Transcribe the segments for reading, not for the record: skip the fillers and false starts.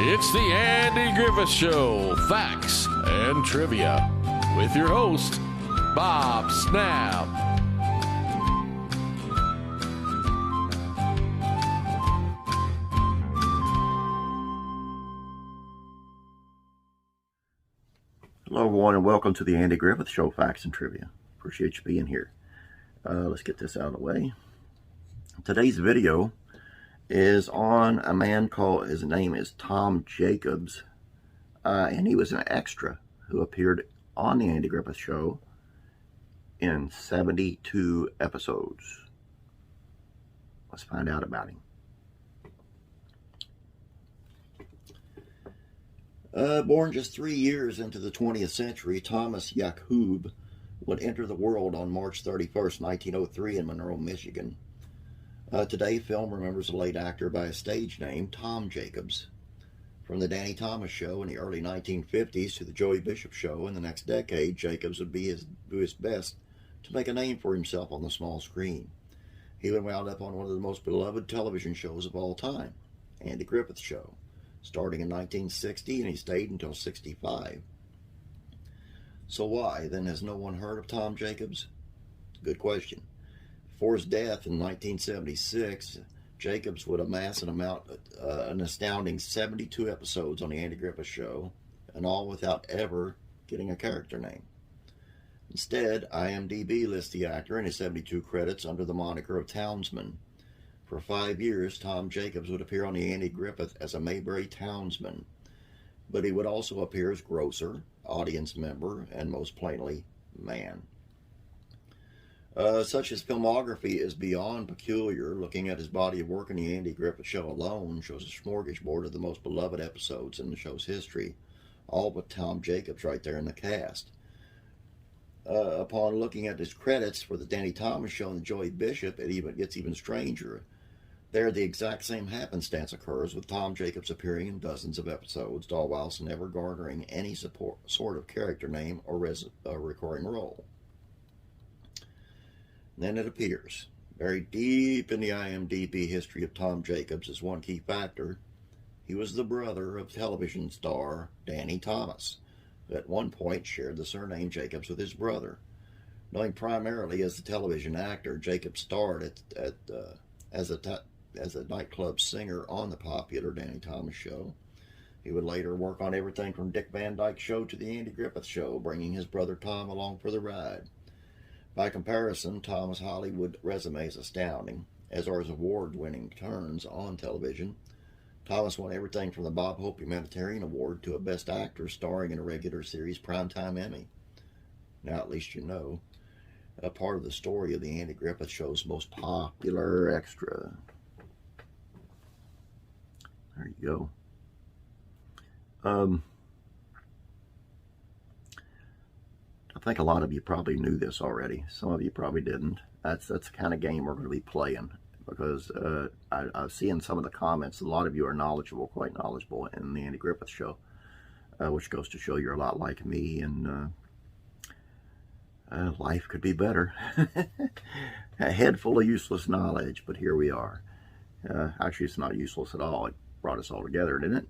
It's the Andy Griffith Show, Facts and Trivia, with your host, Bob Snap. Hello everyone and welcome to the Andy Griffith Show, Facts and Trivia. Appreciate you being here. Let's get this out of the way. Today's video is on a man called, his name is Tom Jacobs, and he was an extra who appeared on the Andy Griffith Show in 72 episodes. Let's find out about him. Born just 3 years into the 20th century, Thomas Yakub would enter the world on March 31st, 1903 in Monroe, Michigan. Today, film remembers a late actor by a stage name, Tom Jacobs. From the Danny Thomas Show in the early 1950s to the Joey Bishop Show in the next decade, Jacobs would do his best to make a name for himself on the small screen. He would wound up on one of the most beloved television shows of all time, Andy Griffith Show, starting in 1960, and he stayed until 65. So why, then, has no one heard of Tom Jacobs? Good question. Before his death in 1976, Jacobs would amass an astounding 72 episodes on the Andy Griffith Show, and all without ever getting a character name. Instead, IMDb lists the actor in his 72 credits under the moniker of Townsman. For 5 years, Tom Jacobs would appear on the Andy Griffith as a Mayberry townsman, but he would also appear as grocer, audience member, and most plainly, man. Such his filmography is beyond peculiar. Looking at his body of work in the Andy Griffith Show alone shows a smorgasbord of the most beloved episodes in the show's history, all but Tom Jacobs right there in the cast. Upon looking at his credits for the Danny Thomas Show and the Joey Bishop, it gets even stranger. There, the exact same happenstance occurs, with Tom Jacobs appearing in dozens of episodes, all whilst never garnering any sort of character name or recurring role. Then it appears, buried deep in the IMDb history of Tom Jacobs is one key factor. He was the brother of television star Danny Thomas, who at one point shared the surname Jacobs with his brother. Known primarily as the television actor, Jacobs starred as a nightclub singer on the popular Danny Thomas Show. He would later work on everything from Dick Van Dyke's Show to the Andy Griffith Show, bringing his brother Tom along for the ride. By comparison, Tom's Hollywood resume is astounding, as are his award-winning turns on television. Thomas won everything from the Bob Hope Humanitarian Award to a Best Actor starring in a regular series Primetime Emmy. Now at least you know. A part of the story of the Andy Griffith Show's most popular extra. There you go. I think a lot of you probably knew this already. Some of you probably didn't. That's the kind of game we're going to be playing, because I see in some of the comments a lot of you are knowledgeable, quite knowledgeable in the Andy Griffith Show, which goes to show you're a lot like me, and life could be better. A head full of useless knowledge, but here we are. Actually, it's not useless at all. It brought us all together, didn't it?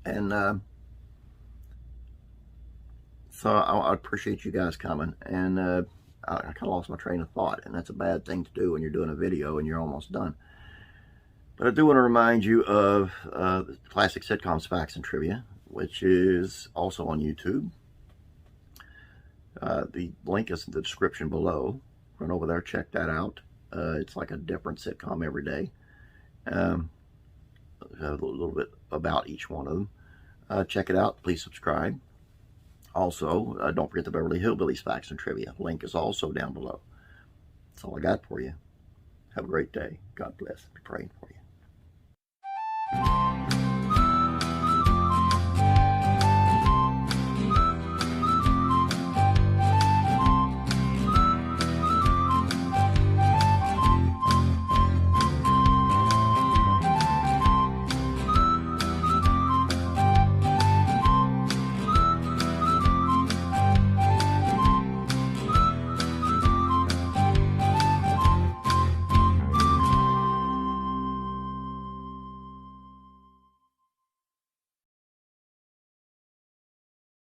And so I appreciate you guys coming, and I kind of lost my train of thought, and that's a bad thing to do when you're doing a video and you're almost done. But I do want to remind you of the classic Sitcoms, Facts and Trivia, which is also on YouTube. The link is in the description below. Run over there, check that out. It's like a different sitcom every day. A little bit about each one of them. Check it out. Please subscribe. Also, don't forget the Beverly Hillbillies Facts and Trivia. Link is also down below. That's all I got for you. Have a great day. God bless. I'll be praying for you.